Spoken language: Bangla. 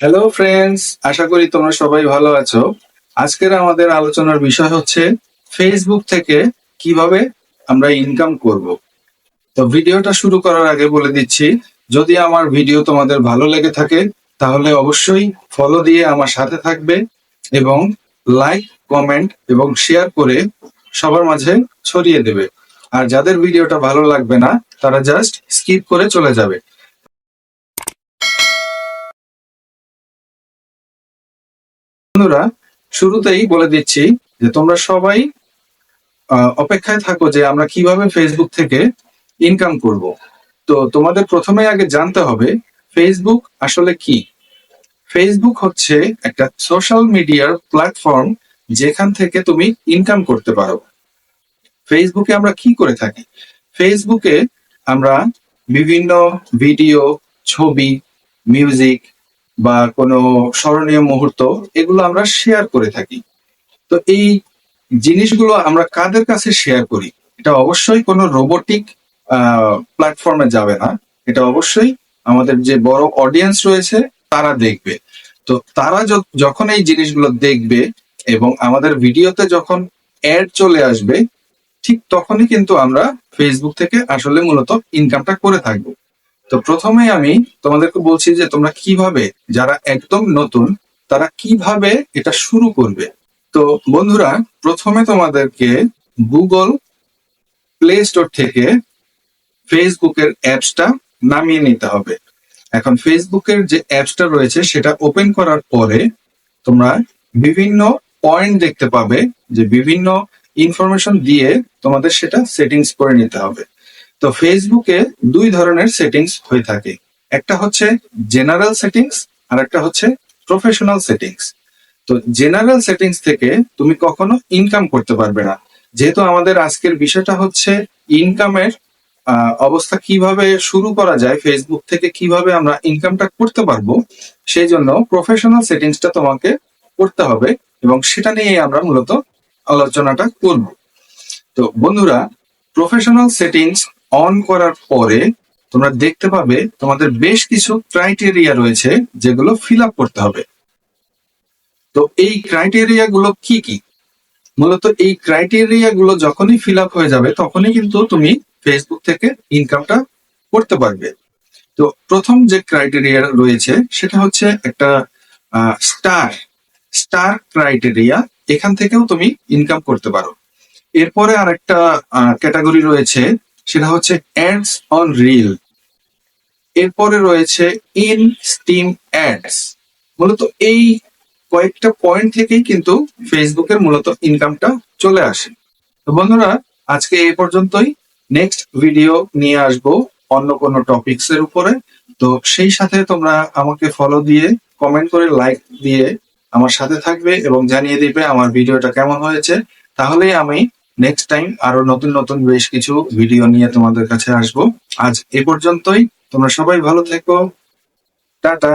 হ্যালো ফ্রেন্ডস, আশা করি তোমরা সবাই ভালো আছো। আজকের আমাদের আলোচনার বিষয় হচ্ছে ফেসবুক থেকে কিভাবে আমরা ইনকাম করব। তো ভিডিওটা শুরু করার আগে বলে দিচ্ছি, যদি আমার ভিডিও তোমাদের ভালো লেগে থাকে তাহলে অবশ্যই ফলো দিয়ে আমার সাথে থাকবে এবং লাইক, কমেন্ট এবং শেয়ার করে সবার মাঝে ছড়িয়ে দেবে। আর যাদের ভিডিওটা ভালো লাগবে না তারা জাস্ট স্কিপ করে চলে যাবে। বন্ধুরা, শুরুতেই বলে দিচ্ছি যে তোমরা সবাই অপেক্ষায় থাকো যে আমরা কিভাবে ফেসবুক থেকে ইনকাম করব। তো তোমাদের প্রথমে আগে জানতে হবে ফেসবুক আসলে কি। ফেসবুক হচ্ছে একটা সোশ্যাল মিডিয়ার প্ল্যাটফর্ম, যেখান থেকে তুমি ইনকাম করতে পারো। ফেসবুকে আমরা কি করে থাকি? ফেসবুকে আমরা বিভিন্ন ভিডিও, ছবি, মিউজিক বা কোনো স্মরণীয় মুহূর্ত এগুলো আমরা শেয়ার করে থাকি। তো এই জিনিসগুলো আমরা কাদের কাছে শেয়ার করি? এটা অবশ্যই কোনো রোবোটিক প্ল্যাটফর্মে যাবে না। এটা অবশ্যই আমাদের যে বড় অডিয়েন্স রয়েছে তারা দেখবে। তো তারা যখন এই জিনিসগুলো দেখবে এবং আমাদের ভিডিওতে যখন অ্যাড চলে আসবে, ঠিক তখনই কিন্তু আমরা ফেসবুক থেকে আসলে মূলত ইনকামটা করে থাকবো। তো প্রথমে আমি তোমাদেরকে বলছি যে তোমরা কিভাবে, যারা একদম নতুন তারা কিভাবে এটা শুরু করবে। তো বন্ধুরা, প্রথমে তোমাদেরকে গুগল প্লে স্টোর থেকে ফেসবুকের অ্যাপসটা নামিয়ে নিতে হবে। এখন ফেসবুকের যে অ্যাপসটা রয়েছে সেটা ওপেন করার পরে তোমরা বিভিন্ন পয়েন্ট দেখতে পাবে, যে বিভিন্ন ইনফরমেশন দিয়ে তোমাদের সেটা সেটিংস করে নিতে হবে। তো ফেসবুকে দুই ধরনের সেটিংস হয়ে থাকে, একটা হচ্ছে জেনারেল সেটিংস আর একটা হচ্ছে প্রফেশনাল সেটিংস। তো জেনারেল সেটিংস থেকে তুমি কখনো ইনকাম করতে পারবে না, যেহেতু আমাদের আজকের বিষয়টা হচ্ছে ইনকামের অবস্থা কিভাবে শুরু করা যায়, ফেসবুক থেকে কিভাবে আমরা ইনকামটা করতে পারবো। সেই জন্য প্রফেশনাল সেটিংসটা তোমাকে করতে হবে এবং সেটা নিয়ে আমরা মূলত আলোচনাটা করব। তো বন্ধুরা, প্রফেশনাল সেটিংস অন করার পরে তোমরা দেখতে পাবে তোমাদের বেশ কিছু ক্রাইটেরিয়া রয়েছে যেগুলো ফিল আপ করতে হবে। তো এই ক্রাইটেরিয়া গুলো কি কি? মূলত এই ক্রাইটেরিয়া গুলো যখনই ফিল আপ হয়ে যাবে তখনই কিন্তু তুমি ফেসবুক থেকে ইনকামটা করতে পারবে। তো প্রথম যে ক্রাইটেরিয়া রয়েছে সেটা হচ্ছে একটা স্টার স্টার ক্রাইটেরিয়া। এখান থেকেও তুমি ইনকাম করতে পারো। এরপরে আরেকটা ক্যাটাগরি রয়েছে, সেটা হচ্ছে অ্যাডস অন রিল। এরপরে রয়েছে ইন স্টিম অ্যাডস। মূলত এই কয়েকটা পয়েন্ট থেকেই কিন্তু ফেসবুকের মূলত ইনকামটা চলে আসে। তো বন্ধুরা, আজকে এই পর্যন্তই। নেক্সট ভিডিও নিয়ে আসবো অন্য কোনো টপিকস এর উপরে। তো সেই সাথে তোমরা আমাকে ফলো দিয়ে, কমেন্ট করে, লাইক দিয়ে আমার সাথে থাকবে এবং জানিয়ে দিবে আমার ভিডিওটা কেমন হয়েছে। তাহলেই আমি নেক্সট টাইম আরো নতুন নতুন বেশ কিছু ভিডিও নিয়ে তোমাদের কাছে আসবো। আজ এ পর্যন্তই। তোমরা সবাই ভালো থেকো। টাটা।